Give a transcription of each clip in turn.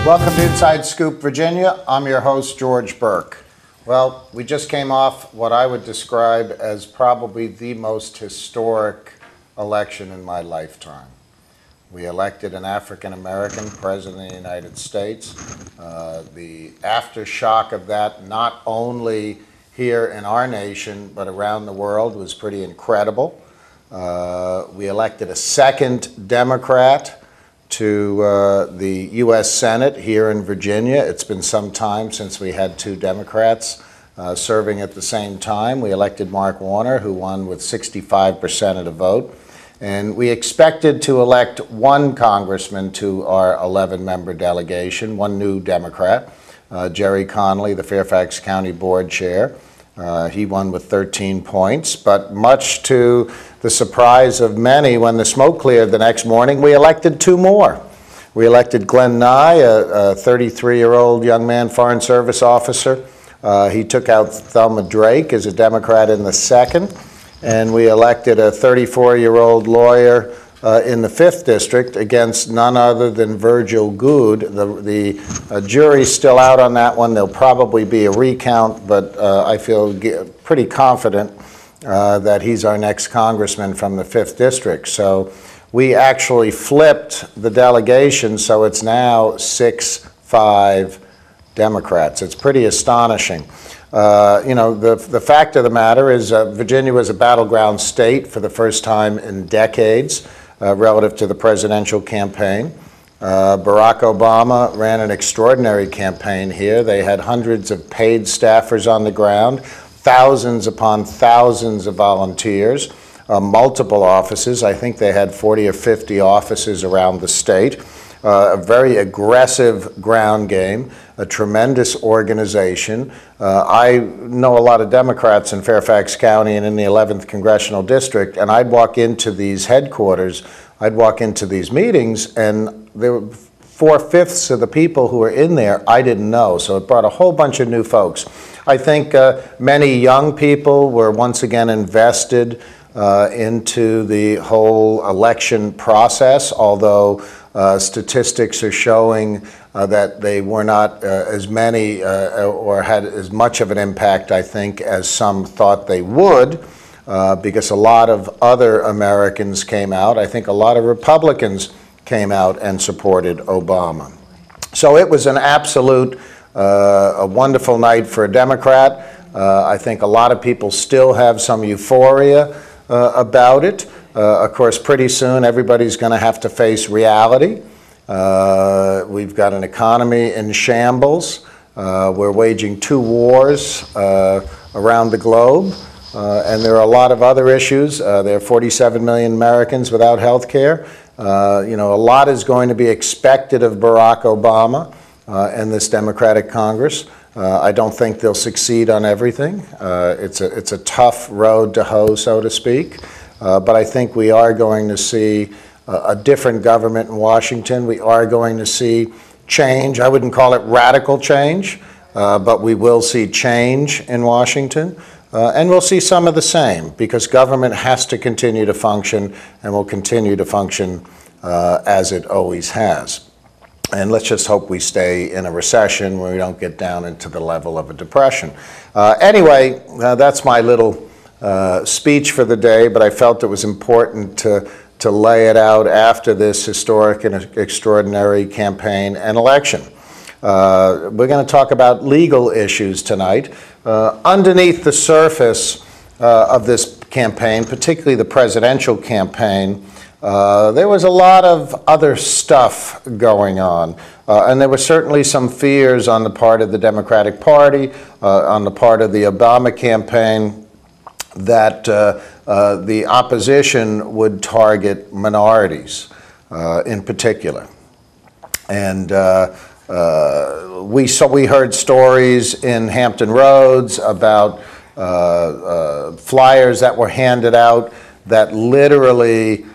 Welcome to Inside Scoop, Virginia. I'm your host, George Burke. Well, we just came off what I would describe as probably the most historic election in my lifetime. We elected an African-American president of the United States. The aftershock of that, not only here in our nation, but around the world, was pretty incredible. We elected a second Democrat to the U.S. Senate here in Virginia. It's been some time since we had two Democrats serving at the same time. We elected Mark Warner, who won with 65% of the vote. And we expected to elect one congressman to our 11-member delegation, one new Democrat, Jerry Connolly, the Fairfax County Board Chair. He won with 13 points, but much to the surprise of many, when the smoke cleared the next morning, we elected two more. We elected Glenn Nye, a 33-year-old young man, Foreign Service officer. He took out Thelma Drake as a Democrat in the second, and we elected a 34-year-old lawyer in the 5th District against none other than Virgil Good. The jury's still out on that one. There'll probably be a recount, but I feel pretty confident that he's our next congressman from the 5th District. So we actually flipped the delegation, so it's now 6-5 Democrats. It's pretty astonishing. You know, the fact of the matter is Virginia was a battleground state for the first time in decades relative to the presidential campaign. Barack Obama ran an extraordinary campaign here. They had hundreds of paid staffers on the ground, thousands upon thousands of volunteers, multiple offices. I think they had 40 or 50 offices around the state. A very aggressive ground game, a tremendous organization. I know a lot of Democrats in Fairfax County and in the 11th Congressional District, and I'd walk into these headquarters, I'd walk into these meetings, and there were 4/5 of the people who were in there I didn't know, so it brought a whole bunch of new folks. I think many young people were once again invested into the whole election process, although statistics are showing that they were not as many or had as much of an impact, I think, as some thought they would, because a lot of other Americans came out. I think a lot of Republicans came out and supported Obama. So it was an absolute, a wonderful night for a Democrat. I think a lot of people still have some euphoria about it. Of course, pretty soon everybody's going to have to face reality. We've got an economy in shambles. We're waging two wars around the globe, and there are a lot of other issues. There are 47 million Americans without health care. You know, a lot is going to be expected of Barack Obama and this Democratic Congress. I don't think they'll succeed on everything. It's a tough road to hoe, so to speak. But I think we are going to see a different government in Washington. We are going to see change. I wouldn't call it radical change, but we will see change in Washington. And we'll see some of the same, because government has to continue to function and will continue to function as it always has. And let's just hope we stay in a recession where we don't get down into the level of a depression. Anyway, that's my little speech for the day, but I felt it was important to lay it out after this historic and extraordinary campaign and election. We're going to talk about legal issues tonight. Underneath the surface of this campaign, particularly the presidential campaign, there was a lot of other stuff going on. And there were certainly some fears on the part of the Democratic Party, on the part of the Obama campaign, that the opposition would target minorities in particular. And we heard stories in Hampton Roads about flyers that were handed out that literally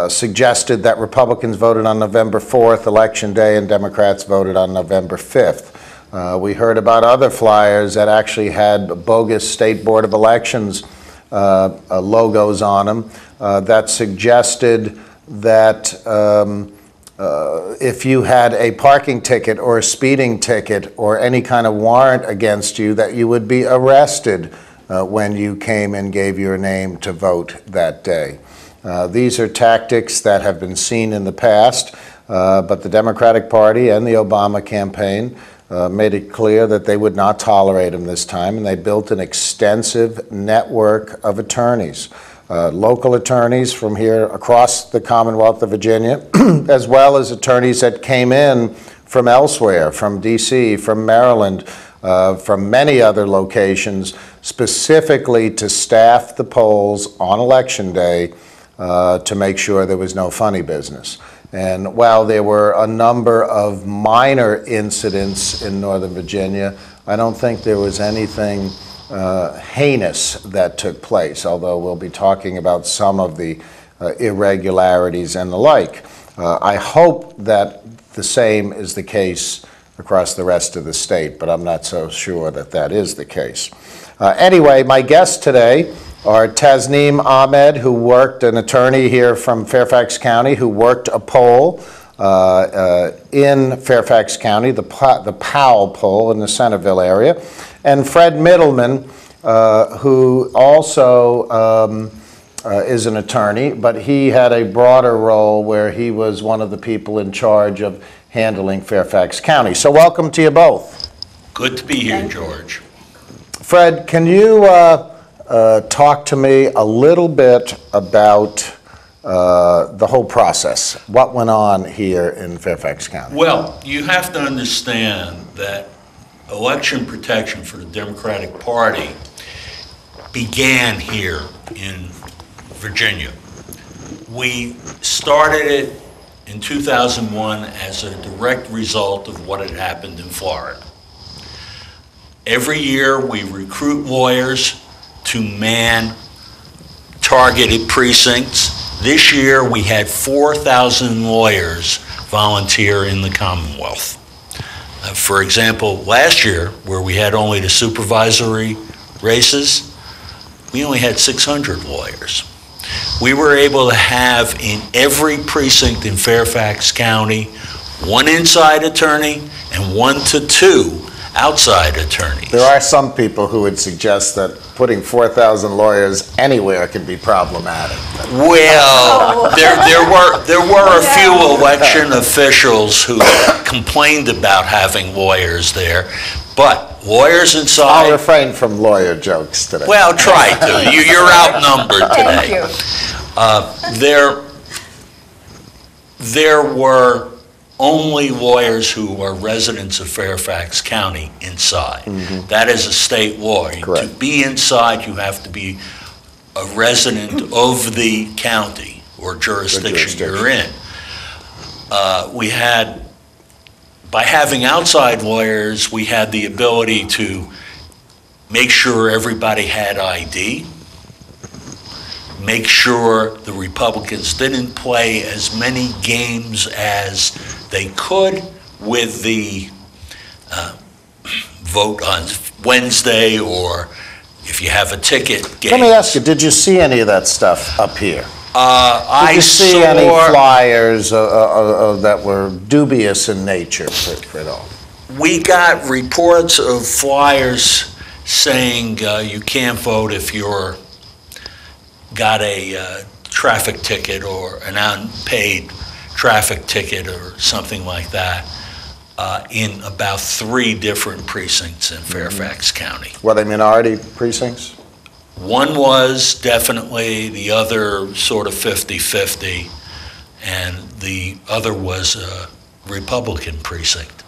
suggested that Republicans voted on November 4th, Election Day, and Democrats voted on November 5th. We heard about other flyers that actually had bogus State Board of Elections logos on them that suggested that if you had a parking ticket or a speeding ticket or any kind of warrant against you, that you would be arrested when you came and gave your name to vote that day. These are tactics that have been seen in the past, but the Democratic Party and the Obama campaign made it clear that they would not tolerate them this time, and they built an extensive network of attorneys, local attorneys from here across the Commonwealth of Virginia, as well as attorneys that came in from elsewhere, from D.C., from Maryland, from many other locations, specifically to staff the polls on Election Day to make sure there was no funny business. And while there were a number of minor incidents in Northern Virginia, I don't think there was anything heinous that took place, although we'll be talking about some of the irregularities and the like. I hope that the same is the case across the rest of the state, but I'm not so sure that that is the case. Anyway, my guests today are Tasneem Ahmed, who worked, an attorney here from Fairfax County, who worked a poll in Fairfax County, the Powell poll in the Centerville area, and Fred Mittelman, who also is an attorney, but he had a broader role where he was one of the people in charge of handling Fairfax County. So welcome to you both. Good to be here, George. Fred, can you talk to me a little bit about the whole process? What went on here in Fairfax County? Well, you have to understand that election protection for the Democratic Party began here in Virginia. We started it in 2001 as a direct result of what had happened in Florida. Every year we recruit lawyers to man targeted precincts. This year we had 4,000 lawyers volunteer in the Commonwealth. For example, last year, where we had only the supervisory races, we only had 600 lawyers. We were able to have in every precinct in Fairfax County one inside attorney and 1 to 2 outside attorneys. There are some people who would suggest that putting 4,000 lawyers anywhere can be problematic. Well, there were a few election officials who complained about having lawyers there, but lawyers inside... I'll refrain from lawyer jokes today. Well, try to. You're outnumbered today. Thank you. There were only lawyers who are residents of Fairfax County inside. Mm-hmm. That is a state law. Correct. To be inside, you have to be a resident of the county or jurisdiction you're in. We had, by having outside lawyers, we had the ability to make sure everybody had ID, make sure the Republicans didn't play as many games as they could with the vote on Wednesday, or if you have a ticket. Games. Let me ask you, did you see any of that stuff up here? Did you see any flyers that were dubious in nature for it all? We got reports of flyers saying you can't vote if you're got a traffic ticket or an unpaid traffic ticket or something like that in about 3 different precincts in Fairfax County. Were they minority precincts? One was definitely, the other sort of 50-50, and the other was a Republican precinct.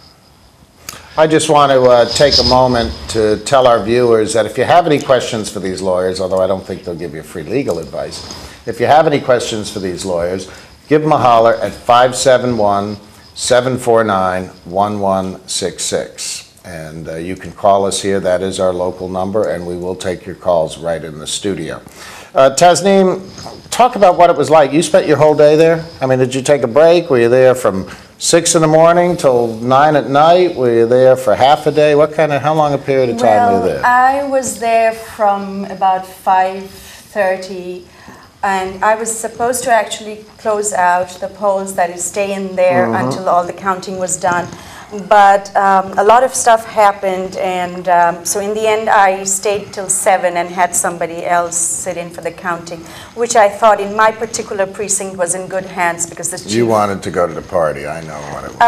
I just want to take a moment to tell our viewers that if you have any questions for these lawyers, although I don't think they'll give you free legal advice, if you have any questions for these lawyers, give them a holler at 571-749-1166. And you can call us here. That is our local number, and we will take your calls right in the studio. Tasneem, talk about what it was like. You spent your whole day there? I mean, did you take a break? Were you there from 6 in the morning till 9 at night? Were you there for half a day? How long a period of time were you there? I was there from about 5:30 And I was supposed to actually close out the polls, that is, stay in there until all the counting was done. But a lot of stuff happened, and so in the end I stayed till 7 and had somebody else sit in for the counting, which I thought in my particular precinct was in good hands because the chief... You wanted to go to the party, I know what it was.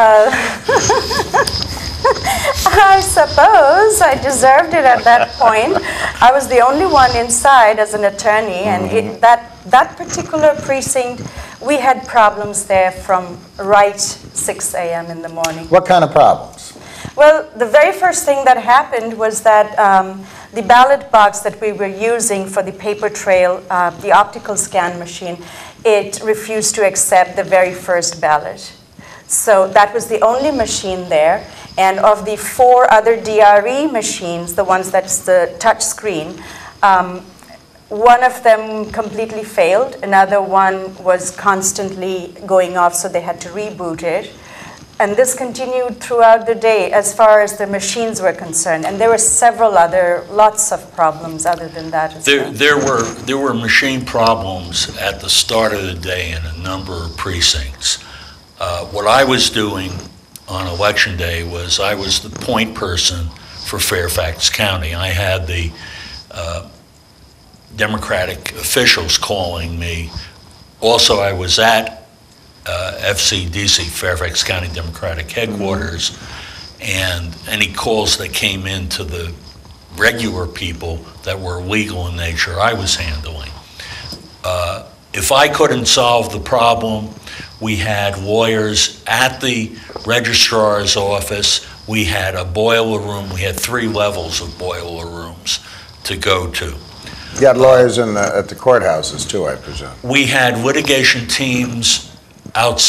I suppose I deserved it at that point. I was the only one inside as an attorney, and that particular precinct, we had problems there from right 6 a.m. in the morning. What kind of problems? Well, the very first thing that happened was that the ballot box that we were using for the paper trail, the optical scan machine, it refused to accept the very first ballot. So that was the only machine there. And of the 4 other DRE machines, the ones that's the touch screen, one of them completely failed. Another one was constantly going off, so they had to reboot it. And this continued throughout the day as far as the machines were concerned. And there were lots of problems other than that as well. There were machine problems at the start of the day in a number of precincts. What I was doing on election day was I was the point person for Fairfax County. I had the Democratic officials calling me. Also, I was at FCDC, Fairfax County Democratic Headquarters, and any calls that came in to the regular people that were legal in nature, I was handling. If I couldn't solve the problem, we had lawyers at the registrar's office. We had a boiler room. We had 3 levels of boiler rooms to go to. You got lawyers at the courthouses too, I presume. We had litigation teams out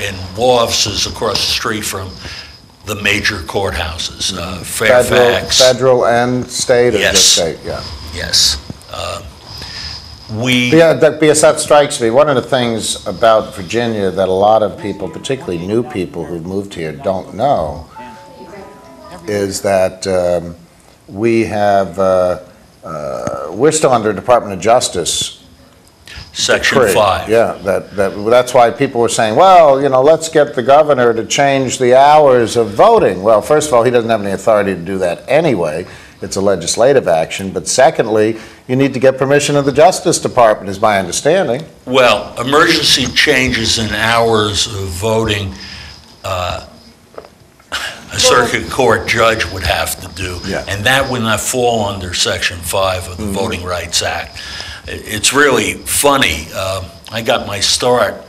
in law offices across the street from the major courthouses, Fairfax. Federal and state, or Yes. just state? Yeah. Yes. Because that strikes me, one of the things about Virginia that a lot of people, particularly new people who've moved here, don't know is that we're still under Department of Justice Section decree. 5. Yeah, that's why people were saying, well, you know, let's get the governor to change the hours of voting. Well, first of all, he doesn't have any authority to do that anyway. It's a legislative action. But secondly, you need to get permission of the Justice Department, is my understanding. Well, emergency changes in hours of voting, a circuit court judge would have to do, Yeah. and that would not fall under Section 5 of the Voting Rights Act. It's really funny. I got my start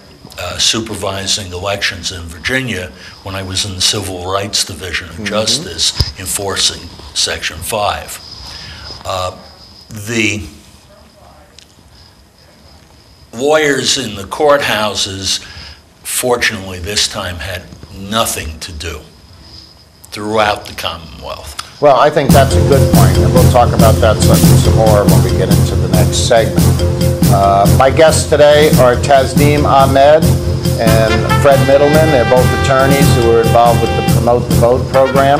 supervising elections in Virginia when I was in the Civil Rights Division of Justice, enforcing Section 5. The lawyers in the courthouses, fortunately this time, had nothing to do throughout the Commonwealth. Well, I think that's a good point, and we'll talk about that some more when we get into the next segment. My guests today are Tasneem Ahmed and Fred Mittelman. They're both attorneys who are involved with the Promote the Vote program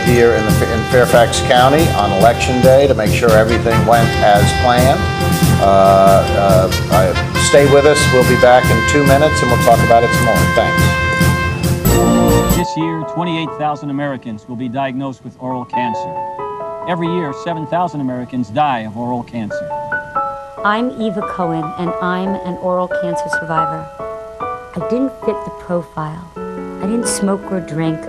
here in Fairfax County on Election Day to make sure everything went as planned. Stay with us. We'll be back in 2 minutes, and we'll talk about it some more. Thanks. This year, 28,000 Americans will be diagnosed with oral cancer. Every year, 7,000 Americans die of oral cancer. I'm Eva Cohen, and I'm an oral cancer survivor. I didn't fit the profile. I didn't smoke or drink.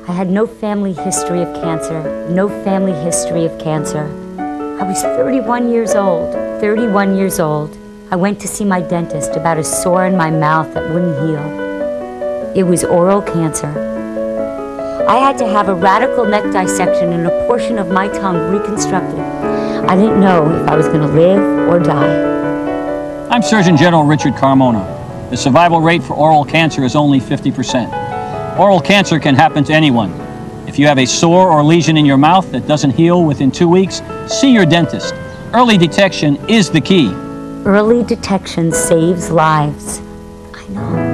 I had no family history of cancer, no family history of cancer. I was 31 years old. 31 years old. I went to see my dentist about a sore in my mouth that wouldn't heal. It was oral cancer. I had to have a radical neck dissection and a portion of my tongue reconstructed. I didn't know if I was going to live or die. I'm Surgeon General Richard Carmona. The survival rate for oral cancer is only 50%. Oral cancer can happen to anyone. If you have a sore or lesion in your mouth that doesn't heal within 2 weeks, see your dentist. Early detection is the key. Early detection saves lives. I know.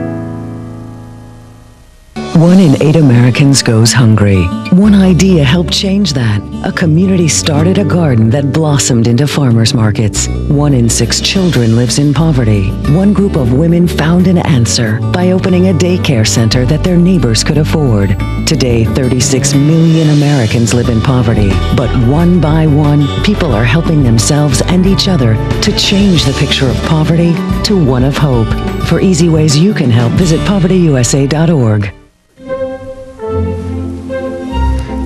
1 in 8 Americans goes hungry. One idea helped change that. A community started a garden that blossomed into farmers markets. 1 in 6 children lives in poverty. One group of women found an answer by opening a daycare center that their neighbors could afford. Today, 36 million Americans live in poverty, but one by one, people are helping themselves and each other to change the picture of poverty to one of hope. For easy ways you can help, visit povertyusa.org.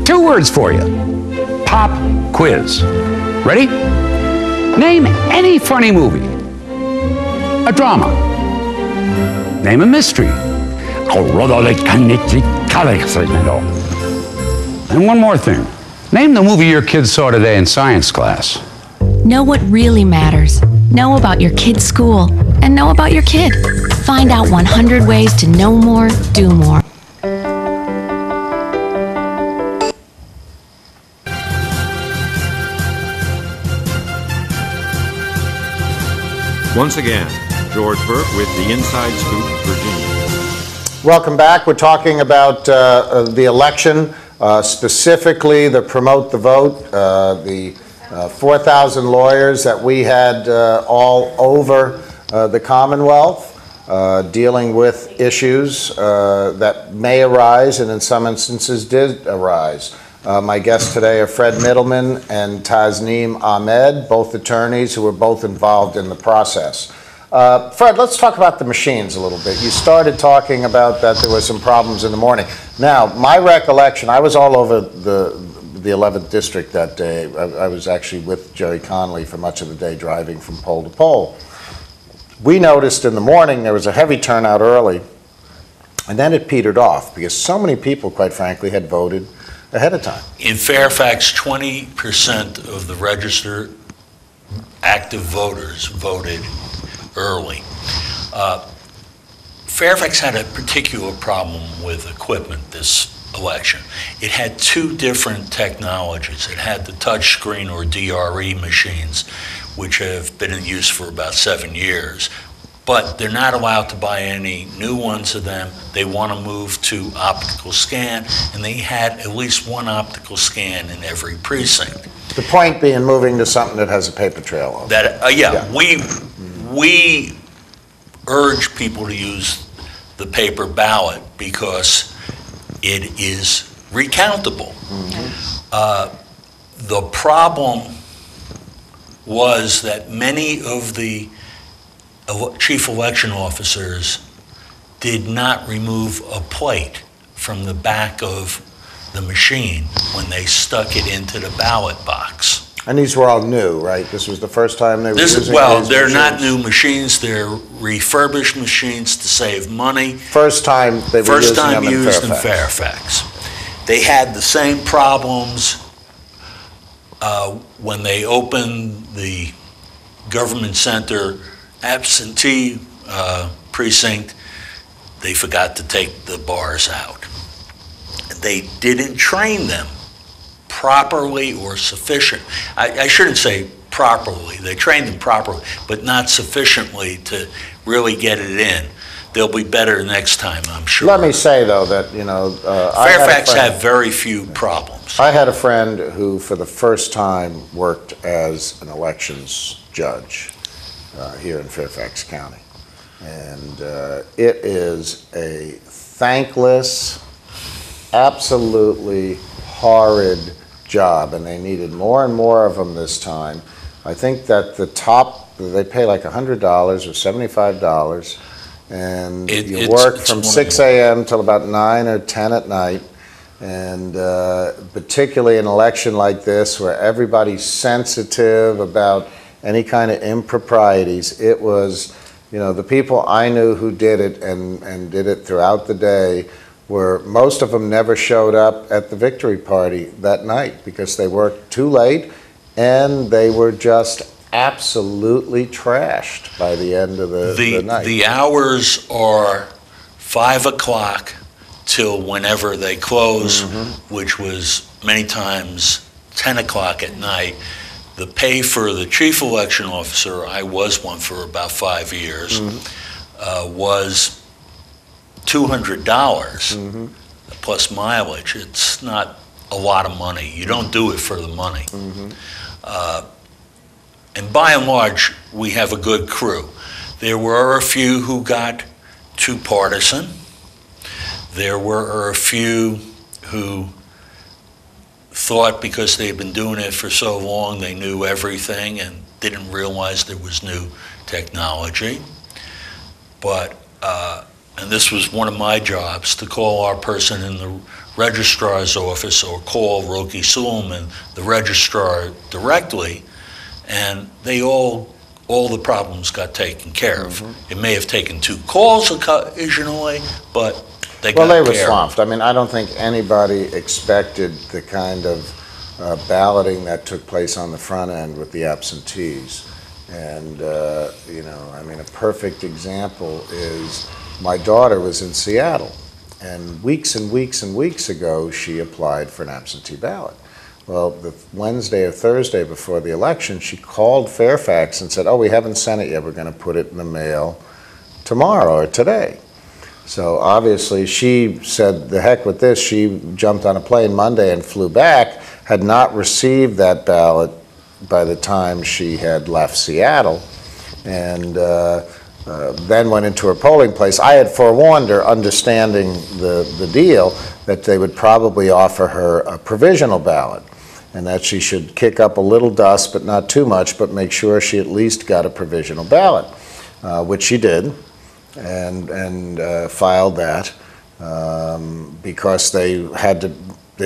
2 words for you. Pop quiz. Ready? Name any funny movie. A drama. Name a mystery. And one more thing. Name the movie your kids saw today in science class. Know what really matters. Know about your kid's school. And know about your kid. Find out 100 ways to know more, do more. Once again, George Burke with the Inside Scoop, Virginia. Welcome back. We're talking about the election, specifically the Promote the Vote, the 4,000 lawyers that we had all over the Commonwealth dealing with issues that may arise and in some instances did arise. My guests today are Fred Mittelman and Tasneem Ahmed, both attorneys who were both involved in the process. Fred, let's talk about the machines a little bit. You started talking about that there were some problems in the morning. Now, my recollection, I was all over the 11th district that day. I was actually with Jerry Conley for much of the day driving from pole to pole. We noticed in the morning there was a heavy turnout early, and then it petered off because so many people, quite frankly, had voted ahead of time. In Fairfax, 20% of the registered active voters voted early. Fairfax had a particular problem with equipment this election. It had 2 different technologies. It had the touchscreen or DRE machines, which have been in use for about 7 years. But they're not allowed to buy any new ones of them. They want to move to optical scan, and they had at least 1 optical scan in every precinct. The point being moving to something that has a paper trail on it. That, we urge people to use the paper ballot because it is recountable. The problem was that many of the chief election officers did not remove a plate from the back of the machine when they stuck it into the ballot box. And these were all new, right? This was the first time they were using these they're machines? not new machines. They're refurbished machines to save money. First time they were First using time them used in in Fairfax. They had the same problems when they opened the government center absentee precinct. They forgot to take the bars out. They didn't train them properly or sufficient. I shouldn't say properly. They trained them properly, but not sufficiently to really get it in. They'll be better next time, I'm sure. Let me say, though, that, Fairfax had very few problems. I had a friend who, for the first time, worked as an elections judge here in Fairfax County. And it is a thankless, absolutely horrid job, and they needed more and more of them this time. I think that the top, they pay like $100 or $75, and you work from 6 a.m. till about 9 or 10 at night, and particularly an election like this where everybody's sensitive about any kind of improprieties. It was, the people I knew who did it and did it throughout the day were, most of them never showed up at the victory party that night because they worked too late and they were just absolutely trashed by the end of the night. The hours are 5 o'clock till whenever they close, which was many times 10 o'clock at night. The pay for the chief election officer, I was one for about 5 years, was $200 plus mileage, it's not a lot of money. You don't do it for the money. And by and large, we have a good crew. There were a few who got too partisan. There were a few who thought because they'd been doing it for so long they knew everything and didn't realize there was new technology. But, and this was one of my jobs, to call our person in the registrar's office or call Roki Suleiman, the registrar, directly, and they all the problems got taken care of. It may have taken 2 calls occasionally, but they got care. Well, they were swamped. I mean, I don't think anybody expected the kind of balloting that took place on the front end with the absentees. And, you know, I mean, a perfect example is my daughter was in Seattle, and weeks and weeks and weeks ago, she applied for an absentee ballot. Well, the Wednesday or Thursday before the election, she called Fairfax and said, oh, we haven't sent it yet. We're going to put it in the mail tomorrow or today. So obviously she said, the heck with this. She jumped on a plane Monday and flew back, had not received that ballot by the time she had left Seattle, and then went into her polling place. I had forewarned her, understanding the deal, that they would probably offer her a provisional ballot, and that she should kick up a little dust, but not too much, but make sure she at least got a provisional ballot, which she did, and filed that because they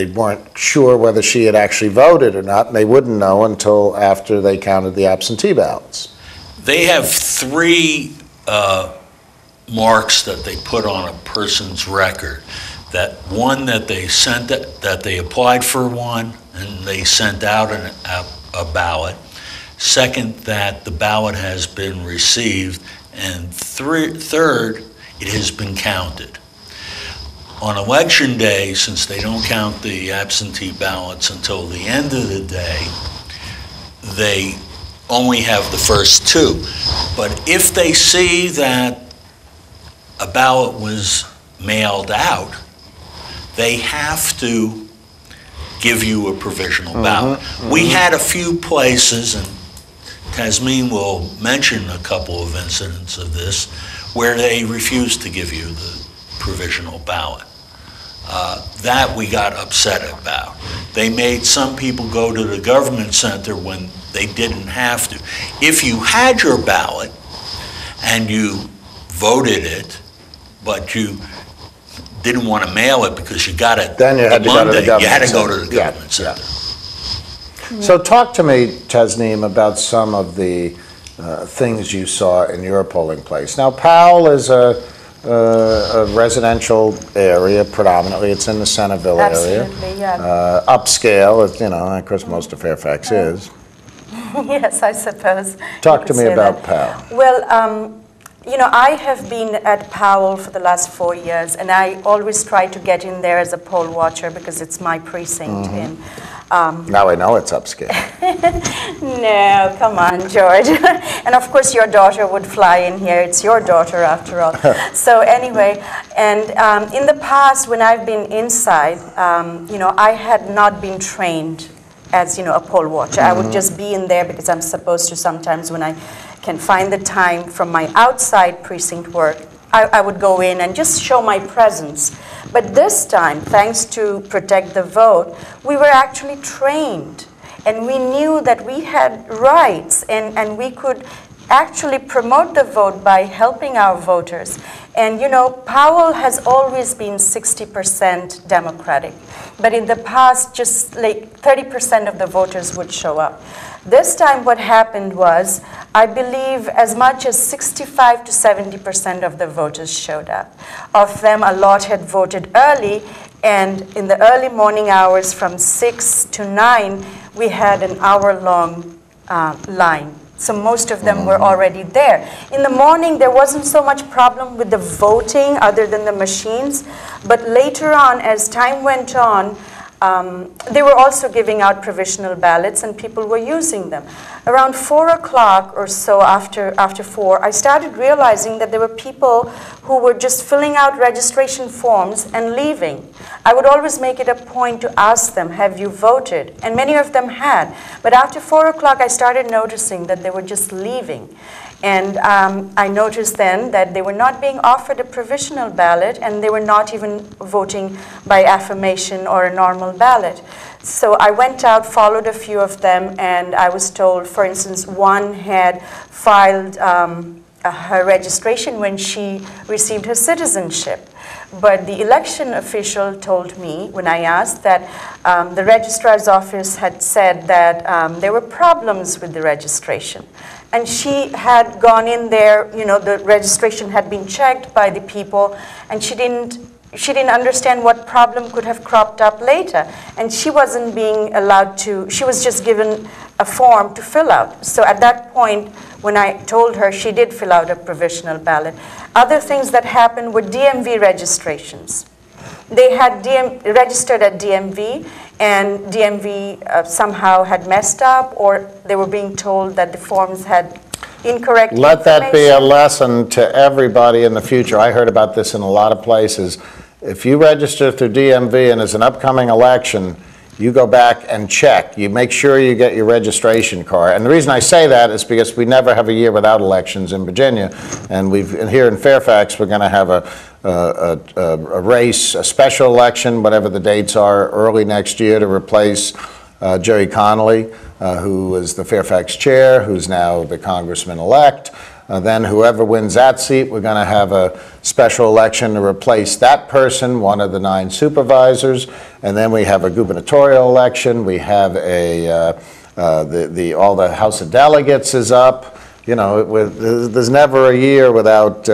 weren't sure whether she had actually voted or not, and they wouldn't know until after they counted the absentee ballots. They have 3 marks that they put on a person's record. That one, that they sent that they applied for one and they sent out a ballot. Second, that the ballot has been received, and third, it has been counted. On election day, since they don't count the absentee ballots until the end of the day, they only have the first 2. But if they see that a ballot was mailed out, they have to give you a provisional ballot. We had a few places, and Tasneem will mention a couple of incidents of this, where they refused to give you the provisional ballot. That we got upset about. They made some people go to the government center when they didn't have to. If you had your ballot and you voted it, but you didn't want to mail it because you got it then you had to Monday, go to the government you had to go center. to the government center. So talk to me, Tasneem, about some of the things you saw in your polling place. Now, Powell is a residential area predominantly. It's in the Centerville area. Absolutely, yeah. Upscale, you know, of course most of Fairfax is. Yes, I suppose. Talk to me about Powell. Well, you know, I have been at Powell for the last 4 years, and I always try to get in there as a poll watcher because it's my precinct. And now I know it's upscale. no, come on, George. And of course your daughter would fly in here. It's your daughter after all. So anyway, and in the past when I've been inside, you know, I had not been trained as, you know, a poll watcher. I would just be in there because I'm supposed to sometimes when I can find the time from my outside precinct work, I would go in and just show my presence. But this time, thanks to Protect the Vote, we were actually trained. And we knew that we had rights and we could actually promote the vote by helping our voters. And you know, Powell has always been 60% Democratic. But in the past, just like 30% of the voters would show up. This time what happened was, I believe as much as 65 to 70% of the voters showed up. Of them, a lot had voted early, and in the early morning hours from 6 to 9, we had an hour-long line. So most of them were already there. In the morning, there wasn't so much problem with the voting other than the machines. But later on, as time went on, They were also giving out provisional ballots, and people were using them. Around 4 o'clock or so, after 4, I started realizing that there were people who were just filling out registration forms and leaving. I would always make it a point to ask them, have you voted? And many of them had. But after 4 o'clock, I started noticing that they were just leaving. And I noticed then that they were not being offered a provisional ballot, and they were not even voting by affirmation or a normal ballot. So I went out, followed a few of them, and I was told, for instance, one had filed her registration when she received her citizenship. But the election official told me, when I asked, that the registrar's office had said that there were problems with the registration. And she had gone in there, you know, the registration had been checked by the people, and she didn't understand what problem could have cropped up later. And she wasn't being allowed to, she was just given a form to fill out. So at that point, when I told her, she did fill out a provisional ballot. Other things that happened were DMV registrations. They had registered at DMV, and DMV somehow had messed up, or they were being told that the forms had incorrect information. Let that be a lesson to everybody in the future. I heard about this in a lot of places. If you register through DMV and there's an upcoming election, you go back and check. You make sure you get your registration card. And the reason I say that is because we never have a year without elections in Virginia. And here in Fairfax, we're going to have a race, a special election, whatever the dates are, early next year to replace Jerry Connolly, who was the Fairfax chair, who's now the congressman-elect. Then whoever wins that seat, we're going to have a special election to replace that person, one of the 9 supervisors. And then we have a gubernatorial election. We have all the House of Delegates is up. You know, there's never a year without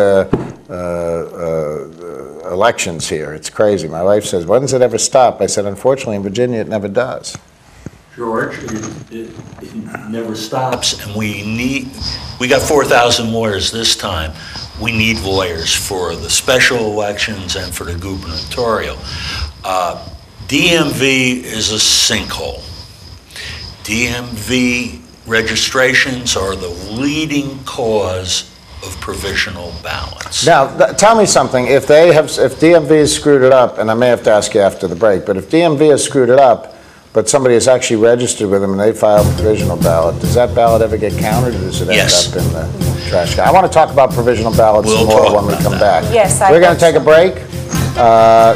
elections here. It's crazy. My wife says, when does it ever stop? I said, unfortunately, in Virginia, it never does. George, it never stops, and we got 4,000 lawyers this time. We need lawyers for the special elections and for the gubernatorial. DMV is a sinkhole. DMV registrations are the leading cause of provisional ballots. Now, tell me something. If DMV has screwed it up, and I may have to ask you after the break, but if DMV has screwed it up, but somebody is actually registered with them and they file a provisional ballot, does that ballot ever get counted, or does it end up in the trash can? I want to talk about provisional ballots more when we come back. Yes, we're going to take a break.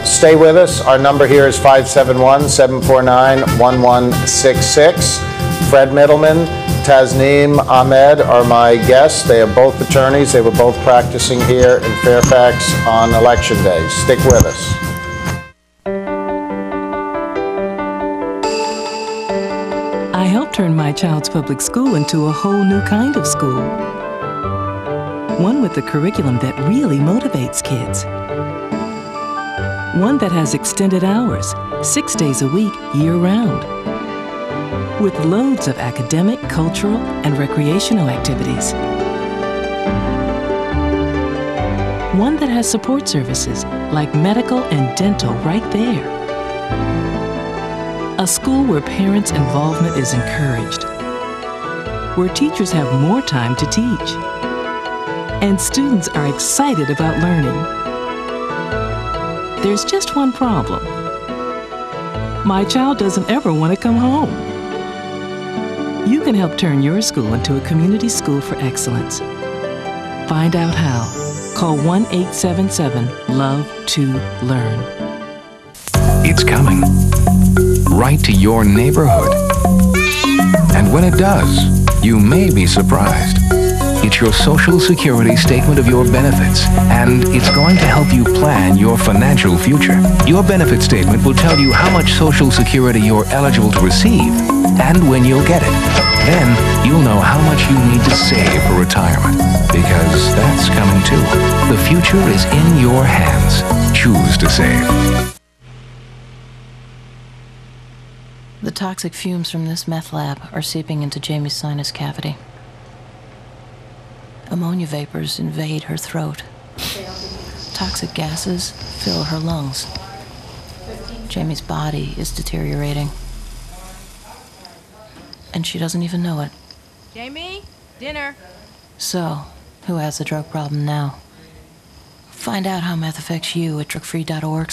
Stay with us. Our number here is 571-749-1166. Fred Mittelman, Tasneem Ahmed are my guests. They are both attorneys. They were both practicing here in Fairfax on election day. Stick with us. I helped turn my child's public school into a whole new kind of school. One with a curriculum that really motivates kids. One that has extended hours, 6 days a week, year-round. With loads of academic, cultural, and recreational activities. One that has support services like medical and dental right there. A school where parents' involvement is encouraged, where teachers have more time to teach, and students are excited about learning. There's just one problem. My child doesn't ever want to come home. You can help turn your school into a community school for excellence. Find out how. Call 1-877-LOVE-TO-LEARN. It's coming. Right to your neighborhood. And when it does, you may be surprised. It's your Social Security statement of your benefits, and it's going to help you plan your financial future. Your benefit statement will tell you how much Social Security you're eligible to receive and when you'll get it. Then you'll know how much you need to save for retirement, because that's coming too. The future is in your hands. Choose to save. The toxic fumes from this meth lab are seeping into Jamie's sinus cavity. Ammonia vapors invade her throat. Toxic gases fill her lungs. Jamie's body is deteriorating. And she doesn't even know it. Jamie, dinner. So, who has the drug problem now? Find out how meth affects you at drugfree.org/.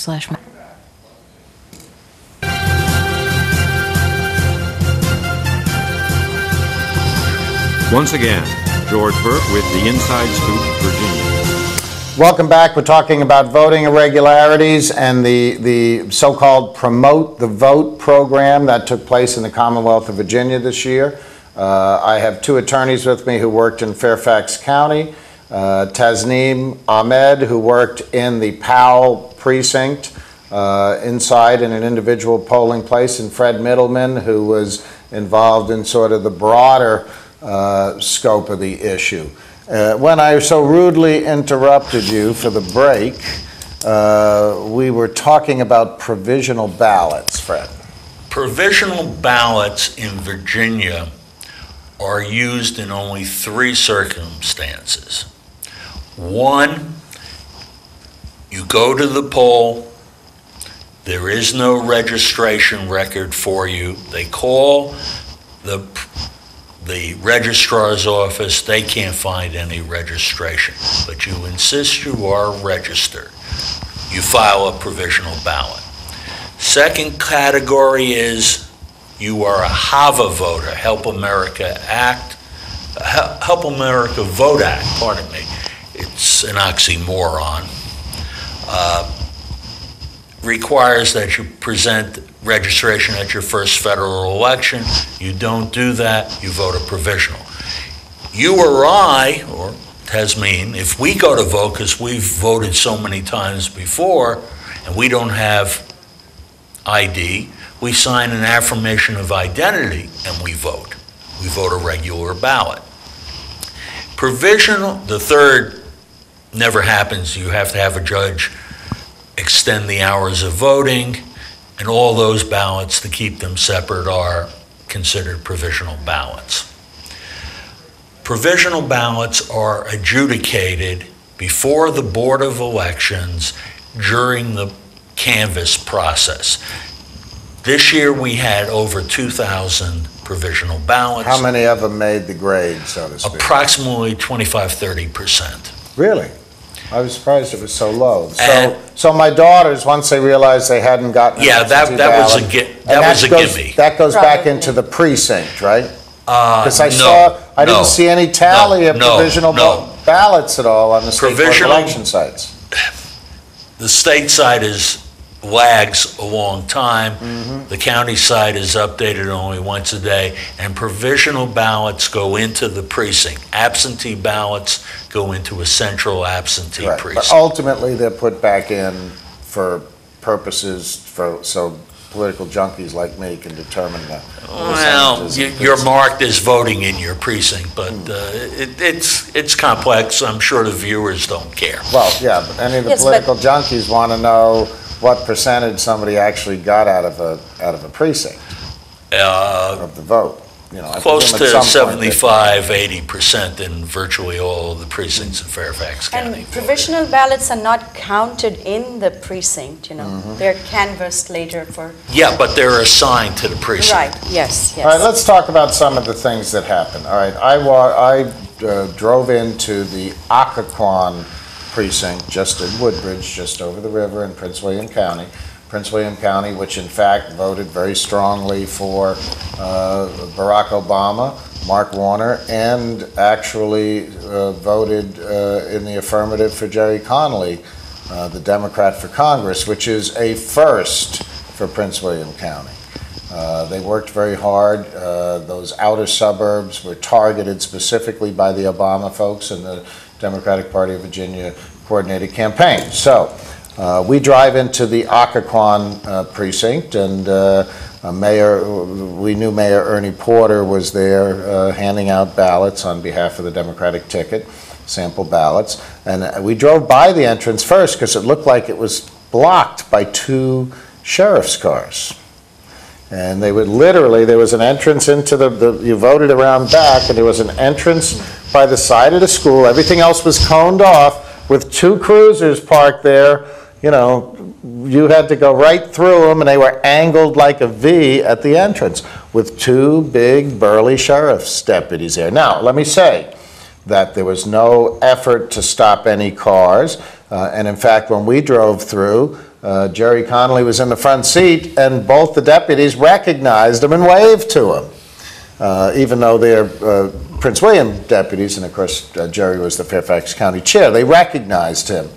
Once again, George Burke with the Inside Scoop, Virginia. Welcome back. We're talking about voting irregularities and the so-called Promote the Vote program that took place in the Commonwealth of Virginia this year. I have two attorneys with me who worked in Fairfax County. Tasneem Ahmed, who worked in the Powell precinct inside in an individual polling place, and Fred Mittelman, who was involved in sort of the broader scope of the issue. When I so rudely interrupted you for the break, we were talking about provisional ballots, Fred. Provisional ballots in Virginia are used in only 3 circumstances. One, you go to the poll, there is no registration record for you. They call the registrar's office, they can't find any registration, but you insist you are registered. You file a provisional ballot. Second category is you are a HAVA voter, Help America Vote Act, pardon me. It's an oxymoron. Requires that you present registration at your first federal election. You don't do that, you vote a provisional. You or I, or Tasneem, if we go to vote, because we've voted so many times before, and we don't have ID, we sign an affirmation of identity and we vote. We vote a regular ballot. Provisional, the third, never happens. You have to have a judge extend the hours of voting, and all those ballots, to keep them separate, are considered provisional ballots. Provisional ballots are adjudicated before the Board of Elections during the canvass process. This year we had over 2,000 provisional ballots. How many of them made the grade, so to speak? Approximately 25–30%. Really? I was surprised it was so low. So my daughters, once they realized they hadn't gotten an absentee that was a ballot, gimme. That goes back into the precinct, right? Because I didn't see any tally of provisional ballots at all on the state board election sites. The state side lags a long time. The county side is updated only once a day, and provisional ballots go into the precinct. Absentee ballots go into a central absentee precinct. But ultimately, they're put back in for purposes so political junkies like me can determine the well, you're marked as voting in your precinct, but it's complex. I'm sure the viewers don't care. Well, yeah, but any of the political junkies want to know what percentage somebody actually got out of a precinct of the vote. You know, close to 75–80% in virtually all of the precincts in Fairfax County. And provisional ballots are not counted in the precinct, you know. They're canvassed later for... Yeah, but they're assigned to the precinct. Right, yes. All right, let's talk about some of the things that happened. All right, I drove into the Occoquan precinct just in Woodbridge, just over the river in Prince William County. Prince William County, which in fact voted very strongly for Barack Obama, Mark Warner, and actually voted in the affirmative for Jerry Connolly, the Democrat for Congress, which is a first for Prince William County. They worked very hard. Those outer suburbs were targeted specifically by the Obama folks and the Democratic Party of Virginia coordinated campaign. So we drive into the Occoquan precinct, and we knew Mayor Ernie Porter was there handing out ballots on behalf of the Democratic ticket, sample ballots. And we drove by the entrance first because it looked like it was blocked by 2 sheriff's cars. And they would literally, there was an entrance into you voted around back, and there was an entrance by the side of the school. Everything else was coned off with 2 cruisers parked there, you know, you had to go right through them, and they were angled like a V at the entrance with two big burly sheriff's deputies there. Now, let me say that there was no effort to stop any cars, and in fact, when we drove through, Jerry Connolly was in the front seat, and both the deputies recognized him and waved to him, even though they're Prince William deputies, and of course, Jerry was the Fairfax County Chair. They recognized him.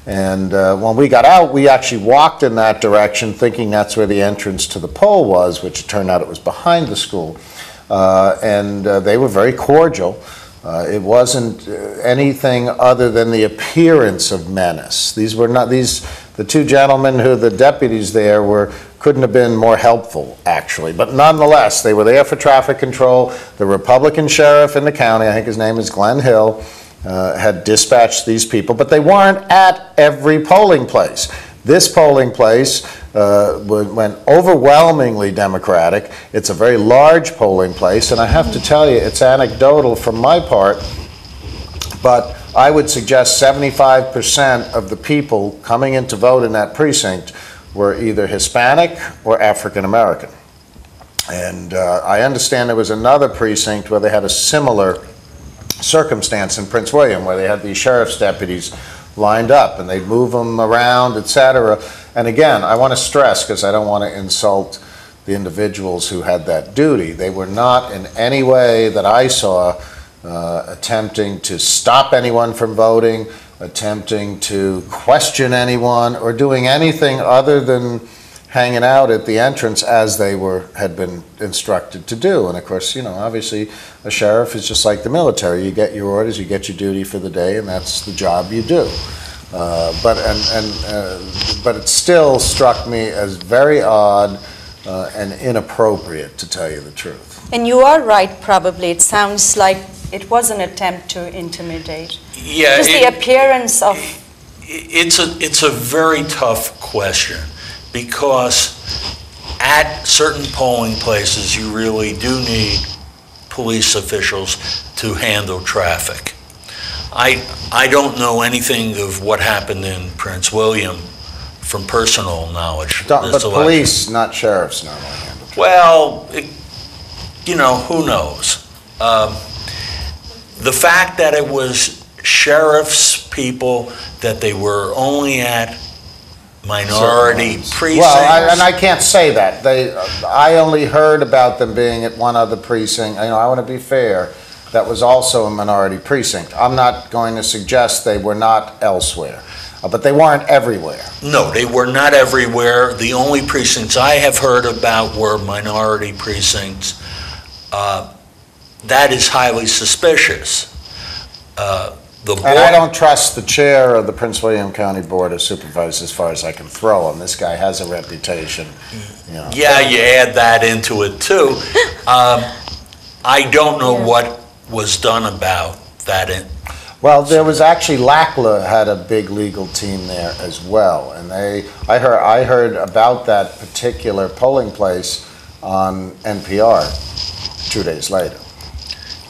And when we got out, we actually walked in that direction, thinking that's where the entrance to the pole was, which it turned out it was behind the school. And they were very cordial. It wasn't anything other than the appearance of menace. These were not the two gentlemen who the deputies there couldn't have been more helpful, actually. But nonetheless, they were there for traffic control. The Republican sheriff in the county, I think his name is Glenn Hill, had dispatched these people, but they weren't at every polling place. This polling place went overwhelmingly Democratic. It's a very large polling place, and I have to tell you, it's anecdotal from my part, but I would suggest 75% of the people coming in to vote in that precinct were either Hispanic or African American. And I understand there was another precinct where they had a similar circumstance in Prince William, where they had these sheriff's deputies lined up and they'd move them around, etc. And again, I want to stress, because I don't want to insult the individuals who had that duty, they were not in any way that I saw attempting to stop anyone from voting, attempting to question anyone, or doing anything other than hanging out at the entrance as they had been instructed to do. And of course, you know, obviously a sheriff is just like the military. You get your orders, you get your duty for the day, and that's the job you do. But it still struck me as very odd and inappropriate, to tell you the truth. And you are right, probably. It sounds like it was an attempt to intimidate. Yeah, just the appearance of... It's a very tough question, because at certain polling places you really do need police officials to handle traffic. I don't know anything of what happened in Prince William from personal knowledge. But police, not sheriffs, normally handle traffic. Well, you know, who knows? The fact that it was sheriff's people, that they were only at minority precincts. Well, and I can't say that. I only heard about them being at one other precinct. You know, I want to be fair. That was also a minority precinct. I'm not going to suggest they were not elsewhere, but they weren't everywhere. No, they were not everywhere. The only precincts I have heard about were minority precincts. That is highly suspicious. And I don't trust the chair of the Prince William County Board of Supervisors as far as I can throw him. This guy has a reputation. You know. Yeah, you add that into it too. I don't know what was done about that. Well, there was actually LACLA had a big legal team there as well, and I heard about that particular polling place on NPR 2 days later.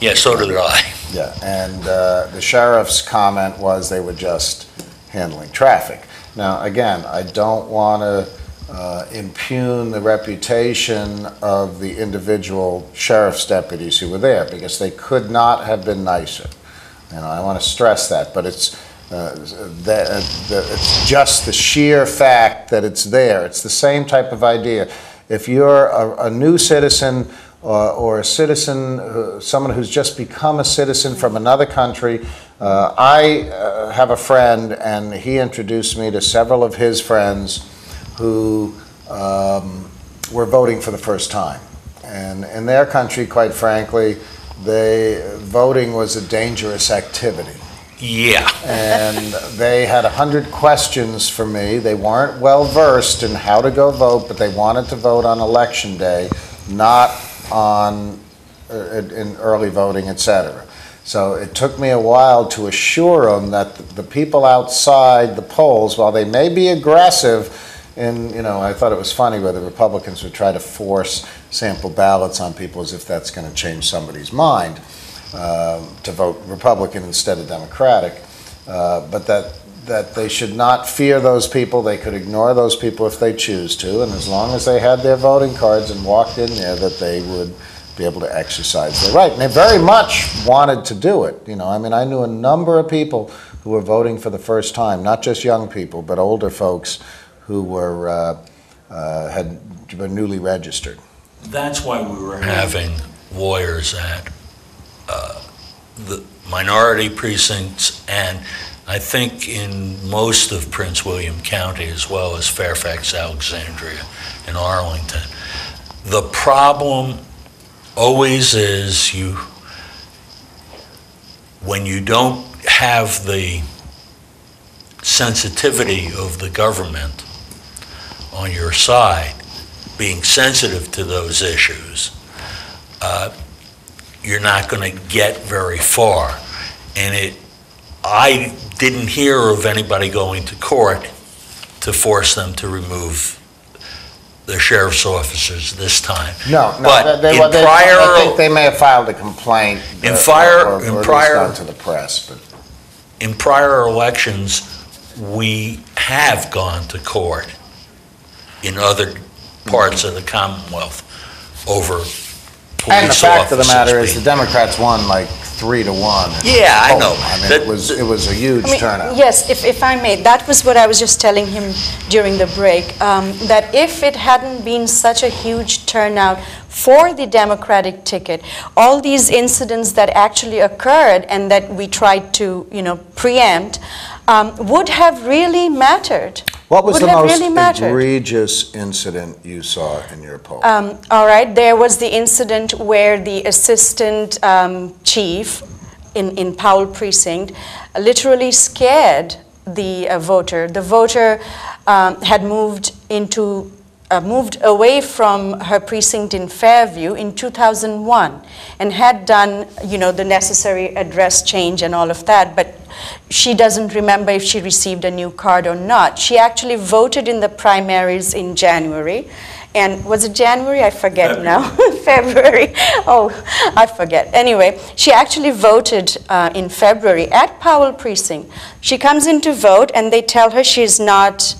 Yeah, so did I. Yeah, and the sheriff's comment was they were just handling traffic. Now, again, I don't want to impugn the reputation of the individual sheriff's deputies who were there, because they could not have been nicer. You know, I want to stress that, but it's just the sheer fact that it's there. It's the same type of idea. If you're a new citizen, or a citizen, someone who's just become a citizen from another country. I have a friend, and he introduced me to several of his friends who were voting for the first time. And in their country, quite frankly, voting was a dangerous activity. Yeah. And they had 100 questions for me. They weren't well versed in how to go vote, but they wanted to vote on election day, not in early voting, etc. So it took me a while to assure them that the people outside the polls, while they may be aggressive, and you know, I thought it was funny where the Republicans would try to force sample ballots on people as if that's going to change somebody's mind to vote Republican instead of Democratic, but that that they should not fear those people. They could ignore those people if they choose to, and as long as they had their voting cards and walked in there, that they would be able to exercise their right. And they very much wanted to do it. You know, I mean, I knew a number of people who were voting for the first time, not just young people, but older folks who were newly registered. That's why we were having lawyers at the minority precincts, and I think in most of Prince William County, as well as Fairfax, Alexandria, and Arlington. The problem always is when you don't have the sensitivity of the government on your side, being sensitive to those issues, you're not going to get very far. And I didn't hear of anybody going to court to force them to remove the sheriff's officers this time. No, but I think they may have filed a complaint or gone to the press. But in prior elections, we have gone to court in other parts of the Commonwealth over police and the fact of the matter is being, the Democrats won like 3-1. Yeah, I know. I mean, it was a huge turnout. Yes, if I may, that was what I was just telling him during the break, that if it hadn't been such a huge turnout for the Democratic ticket, all these incidents that actually occurred and that we tried to, preempt, would have really mattered. What was the most egregious incident you saw in your poll? All right, there was the incident where the assistant chief in Powell precinct literally scared the voter. The voter had moved away from her precinct in Fairview in 2001 and had done, the necessary address change and all of that, but she doesn't remember if she received a new card or not. She actually voted in the primaries in January. And was it January? I forget now. February. Oh, I forget. Anyway, she actually voted in February at Powell precinct. She comes in to vote, and they tell her she's not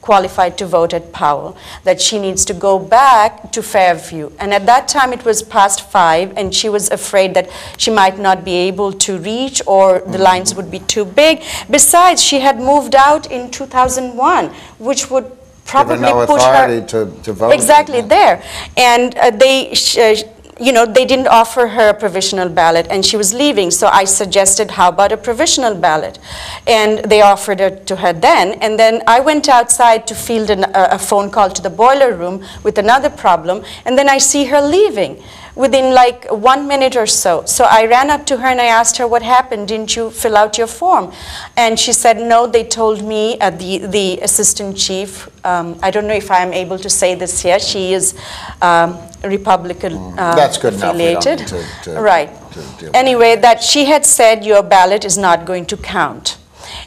qualified to vote at Powell, that she needs to go back to Fairview. And at that time, it was past 5, and she was afraid that she might not be able to reach or the lines would be too big. Besides, she had moved out in 2001, which would probably put her to vote exactly there, and they didn't offer her a provisional ballot, and she was leaving. So I suggested, how about a provisional ballot? And they offered it to her then. And then I went outside to field a phone call to the boiler room with another problem, and then I see her leaving within like 1 minute or so. So I ran up to her and I asked her, what happened? Didn't you fill out your form? And she said, no, they told me, the assistant chief, I don't know if I'm able to say this here, she is Republican That's good affiliated. Enough. We don't need right. Anyway, that she had said your ballot is not going to count.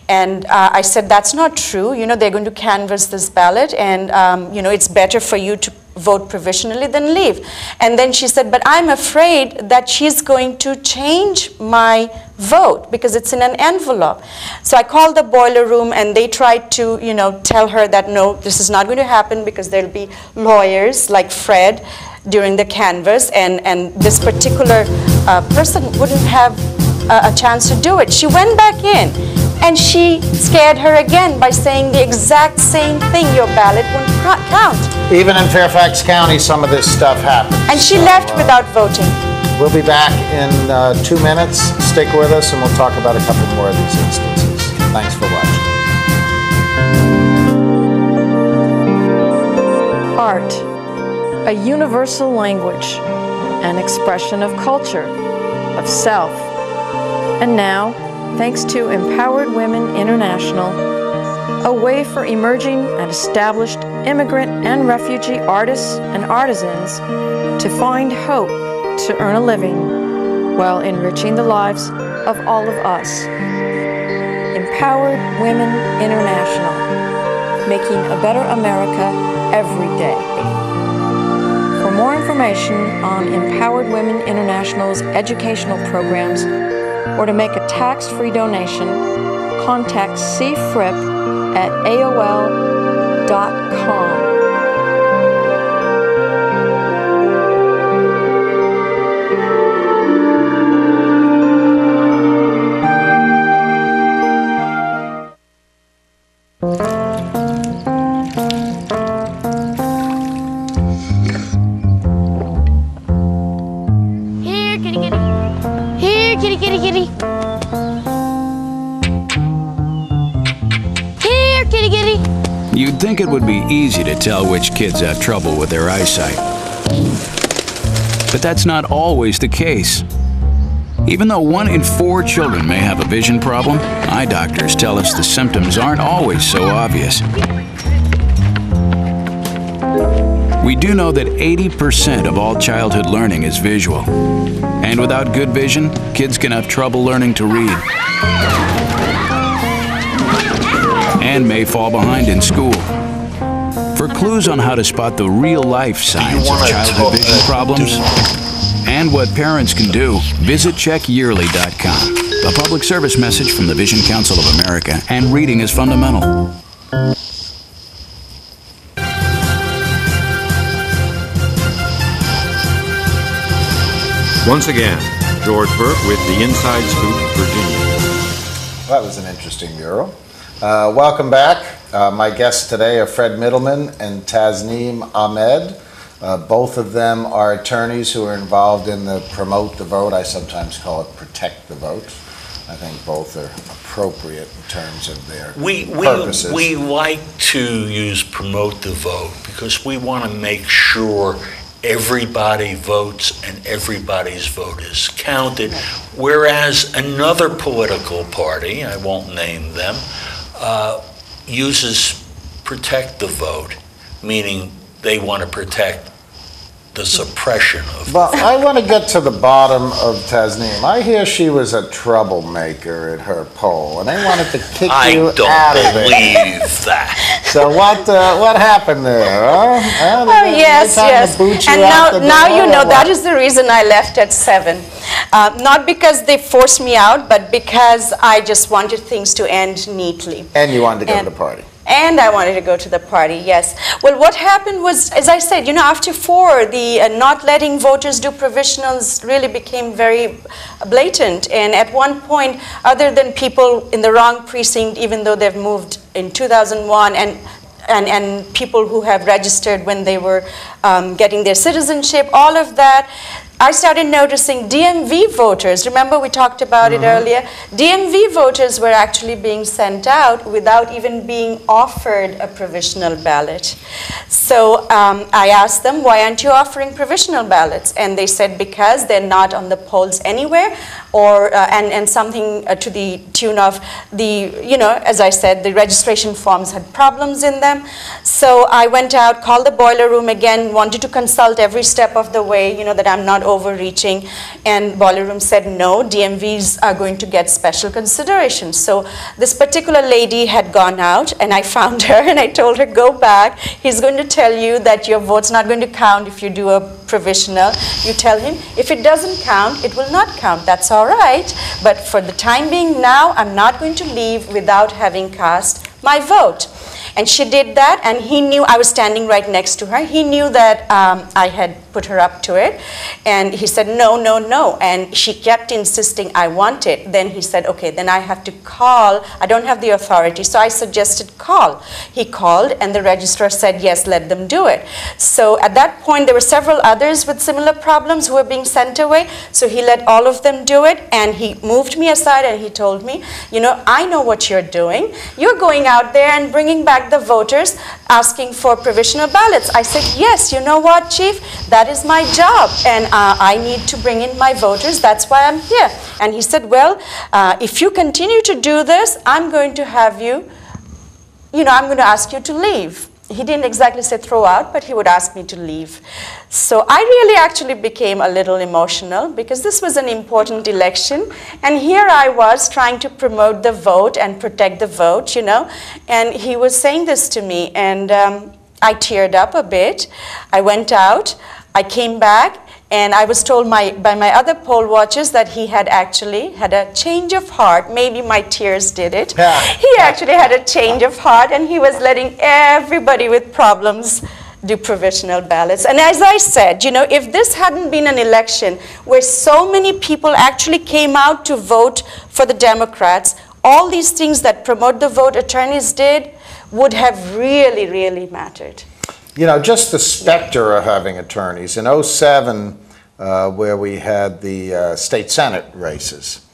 And I said, that's not true. They're going to canvass this ballot, and it's better for you to vote provisionally than leave. And then she said, but I'm afraid that she's going to change my vote because it's in an envelope. So I called the boiler room, and they tried to, tell her that no, this is not going to happen because there'll be lawyers like Fred during the canvass, and this particular person wouldn't have a chance to do it. She went back in, and she scared her again by saying the exact same thing, your ballot won't count. Even in Fairfax County, some of this stuff happens. And she left without voting. We'll be back in 2 minutes. Stick with us, and we'll talk about a couple more of these instances. Thanks for watching. Art, a universal language, an expression of culture, of self. And now, thanks to Empowered Women International, a way for emerging and established immigrant and refugee artists and artisans to find hope to earn a living while enriching the lives of all of us. Empowered Women International, making a better America every day. For more information on Empowered Women International's educational programs, or to make a tax-free donation, contact cfrip@aol.com. Here, kitty, kitty. Here, kitty, kitty, kitty. Here, kitty, kitty. You'd think it would be easy to tell which kids have trouble with their eyesight. But that's not always the case. Even though 1 in 4 children may have a vision problem, eye doctors tell us the symptoms aren't always so obvious. We do know that 80% of all childhood learning is visual. And without good vision, kids can have trouble learning to read. And may fall behind in school. For clues on how to spot the real-life signs of childhood vision problems and what parents can do, visit checkyearly.com. A public service message from the Vision Council of America and Reading is Fundamental. Once again, George Burke with the Inside Scoop, Virginia. That was an interesting mural. Welcome back. My guests today are Fred Mittelman and Tasneem Ahmed. Both of them are attorneys who are involved in the Promote the Vote. I sometimes call it Protect the Vote. I think both are appropriate in terms of their purposes. We like to use Promote the Vote because we want to make sure everybody votes and everybody's vote is counted, whereas another political party, I won't name them, uses Protect the Vote, meaning they want to protect the suppression of Well, I want to get to the bottom of Tasneem. I hear she was a troublemaker at her poll, and they wanted to kick you out of there. I don't believe that. So what happened there? Huh? Oh, yes, yes. And now you know that is the reason I left at 7. Not because they forced me out, but because I just wanted things to end neatly. And you wanted to go to the party. And I wanted to go to the party, yes. Well, what happened was, as I said, you know, after 4, the not letting voters do provisionals really became very blatant. And at one point, other than people in the wrong precinct, even though they've moved in 2001, and people who have registered when they were getting their citizenship, all of that, I started noticing DMV voters, remember we talked about it earlier, DMV voters were actually being sent out without even being offered a provisional ballot. So I asked them, why aren't you offering provisional ballots? And they said because they're not on the polls anywhere, or and something to the tune of the, you know, as I said, the registration forms had problems in them. So I went out, called the boiler room again, wanted to consult every step of the way, you know, that I'm not overreaching, and boiler room said no, DMVs are going to get special consideration. So this particular lady had gone out, and I found her and I told her, go back, he's going to tell you that your vote's not going to count if you do a provisional. You tell him if it doesn't count, it will not count. That's all right, but for the time being now, I'm not going to leave without having cast my vote. And she did that, and he knew, I was standing right next to her, he knew that I had put her up to it, and he said no, no, no, and she kept insisting I want it. Then he said, okay, then I have to call, I don't have the authority, so I suggested call. He called, and the registrar said yes, let them do it. So at that point there were several others with similar problems who were being sent away, so he let all of them do it, and he moved me aside and he told me, you know, I know what you're doing, you're going out there and bringing back the voters asking for provisional ballots. I said, yes, you know what, Chief, that is my job, and I need to bring in my voters, that's why I'm here. And he said, well, if you continue to do this, I'm going to have you, you know, I'm going to ask you to leave. He didn't exactly say throw out, but he would ask me to leave. So I really actually became a little emotional because this was an important election, and here I was trying to promote the vote and protect the vote, you know, and he was saying this to me, and I teared up a bit. I went out, I came back, And I was told by my other poll watchers that he had actually had a change of heart. Maybe my tears did it. He actually had a change of heart, and he was letting everybody with problems do provisional ballots. And as I said, you know, if this hadn't been an election where so many people actually came out to vote for the Democrats, all these things that promote the vote attorneys did would have really, really mattered. You know, just the specter of having attorneys. In '07, where we had the state senate races,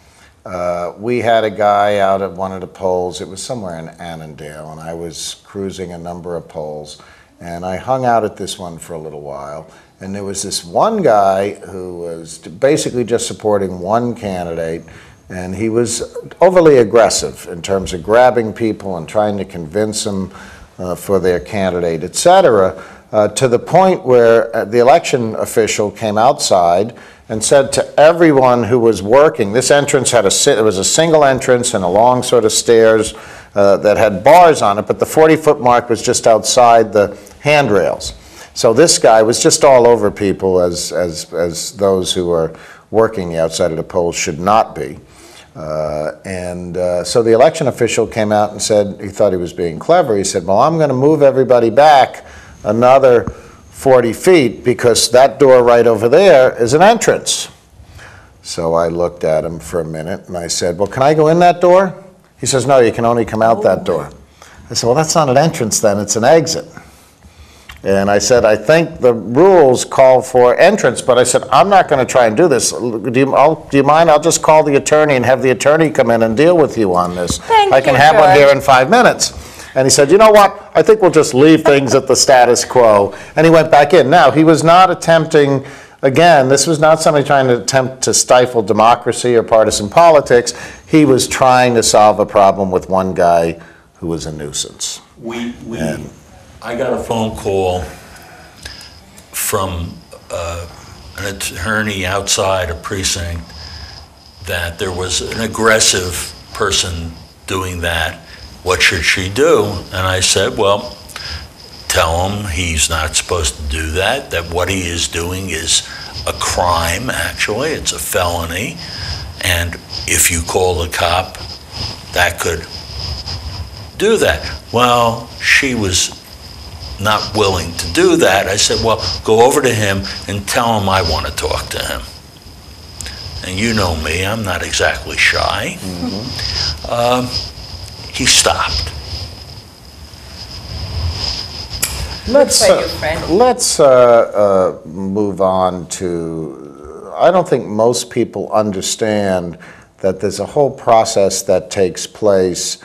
we had a guy out at one of the polls. It was somewhere in Annandale, and I was cruising a number of polls. And I hung out at this one for a little while. And there was this one guy who was basically just supporting one candidate. And he was overly aggressive in terms of grabbing people and trying to convince them for their candidate, et cetera, to the point where the election official came outside and said to everyone who was working, this entrance had it was a single entrance and a long sort of stairs that had bars on it, but the 40-foot mark was just outside the handrails. So this guy was just all over people as those who are working the outside of the polls should not be. So the election official came out and said, he thought he was being clever. He said, well, I'm going to move everybody back another 40 feet because that door right over there is an entrance. So I looked at him for a minute and I said, well, can I go in that door? He says, no, you can only come out that door. I said, well, that's not an entrance then, it's an exit. And I said, I think the rules call for entrance, but I said, I'm not going to try and do this. Do you mind? I'll just call the attorney and have the attorney come in and deal with you on this. I can have one here in 5 minutes. And he said, you know what? I think we'll just leave things at the status quo. And he went back in. Now, he was not attempting, again, this was not somebody trying to attempt to stifle democracy or partisan politics. He was trying to solve a problem with one guy who was a nuisance. I got a phone call from an attorney outside a precinct that there was an aggressive person doing that. What should she do? And I said, well, tell him he's not supposed to do that, that what he is doing is a crime, actually. It's a felony. And if you call the cop, that could do that. Well, she was not willing to do that. I said, well, go over to him and tell him I want to talk to him. And you know me, I'm not exactly shy. He stopped. Let's move on to, I don't think most people understand that there's a whole process that takes place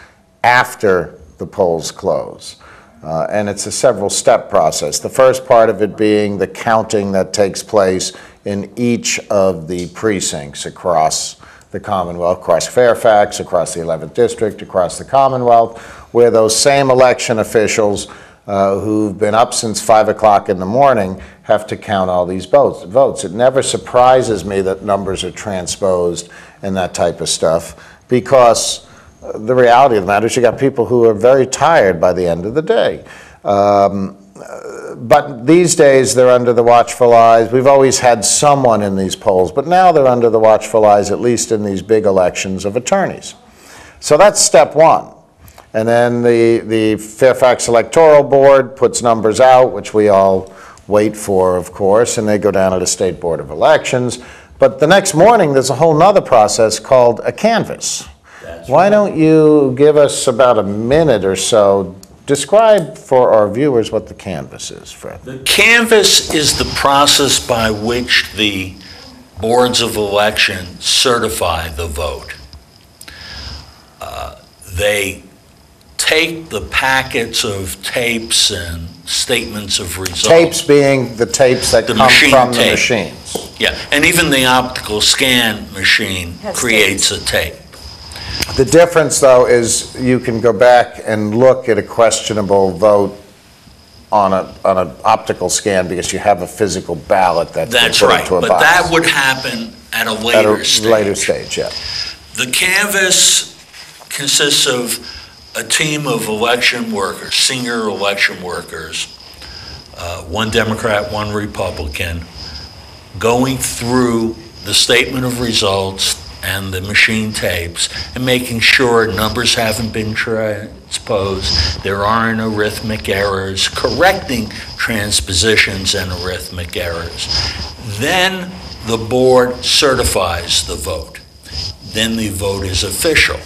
after the polls close. And it's a several-step process. The first part of it being the counting that takes place in each of the precincts across the Commonwealth, across Fairfax, across the 11th District, across the Commonwealth, where those same election officials who've been up since 5 o'clock in the morning have to count all these votes. It never surprises me that numbers are transposed and that type of stuff, because the reality of the matter is you got people who are very tired by the end of the day. But these days they're under the watchful eyes. We've always had someone in these polls, but now they're under the watchful eyes, at least in these big elections, of attorneys. So that's step one. And then the Fairfax Electoral Board puts numbers out, which we all wait for, of course, and they go down to the State Board of Elections. But the next morning there's a whole nother process called a canvass. Why don't you give us about a minute or so, describe for our viewers what the canvass is, Fred. The canvass is the process by which the boards of election certify the vote. They take the packets of tapes and statements of results. Tapes being the tapes that come from the machines. Yeah, and even the optical scan machine creates a tape. The difference, though, is you can go back and look at a questionable vote on an optical scan because you have a physical ballot that's That's put right, into a but box. that would happen at a later stage. Later stage, yeah. The canvass consists of a team of election workers, senior election workers, one Democrat, one Republican, going through the statement of results and the machine tapes and making sure numbers haven't been transposed, there aren't arithmetic errors, correcting transpositions and arithmetic errors. Then the board certifies the vote. Then the vote is official.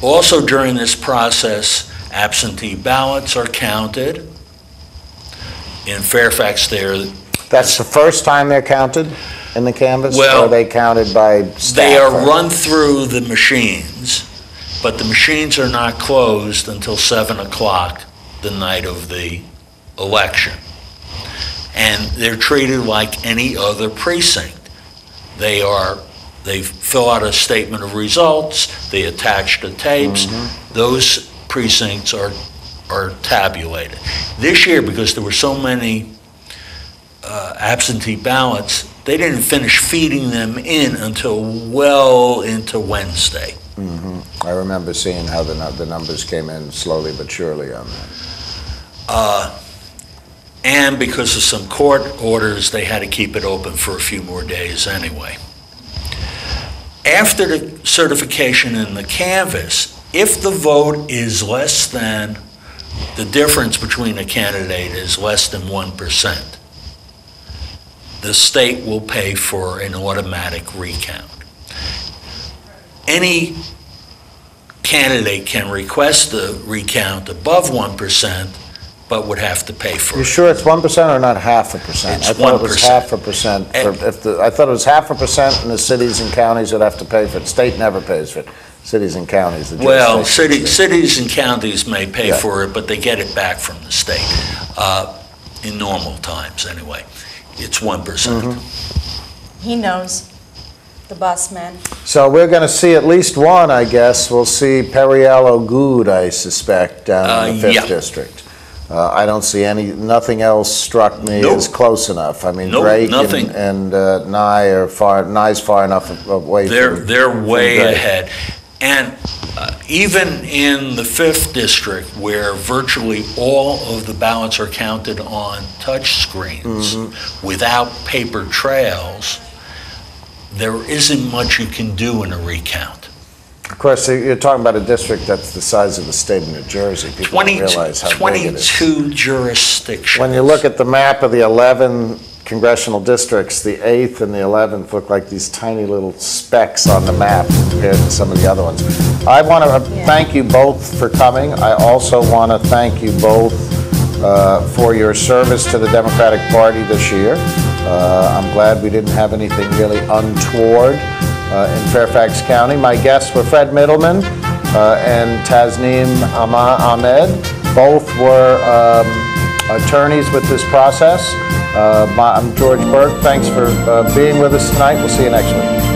Also during this process, absentee ballots are counted. In Fairfax there, That's the first time they're counted in the canvas? Well, or are they counted by staff? they are run through the machines, but the machines are not closed until 7 o'clock the night of the election. And they're treated like any other precinct. They fill out a statement of results, they attach the tapes, those precincts are tabulated. This year, because there were so many absentee ballots, they didn't finish feeding them in until well into Wednesday. I remember seeing how the numbers came in slowly but surely on that. And because of some court orders, they had to keep it open for a few more days anyway. After the certification in the canvass, if the vote is less than, the difference between a candidate is less than 1%, the state will pay for an automatic recount. Any candidate can request the recount above 1%, but would have to pay for it. You sure it's 1% or not 0.5%? It's I thought it was 1%. 0.5%. I thought it was 0.5%, and the cities and counties would have to pay for it. State never pays for it. Cities and counties. Well, cities and counties may pay for it, but they get it back from the state in normal times anyway. It's 1%. He knows, the boss man. So we're going to see at least one, I guess. We'll see Periello Good, I suspect, down in the 5th District. I don't see nothing else struck me as close enough. I mean, Drake and Nye Nye's far enough away. They're way ahead. And even in the 5th District, where virtually all of the ballots are counted on touch screens without paper trails, there isn't much you can do in a recount. Of course, you're talking about a district that's the size of the state of New Jersey. People don't realize how big it is. 22 jurisdictions. When you look at the map of the 11 congressional districts, the 8th and the 11th look like these tiny little specks on the map compared to some of the other ones. I want to thank you both for coming. I also want to thank you both for your service to the Democratic Party this year. I'm glad we didn't have anything really untoward in Fairfax County. My guests were Fred Mittelman and Tasneem Ahmed. Both were attorneys with this process. I'm George Burke. Thanks for being with us tonight. We'll see you next week.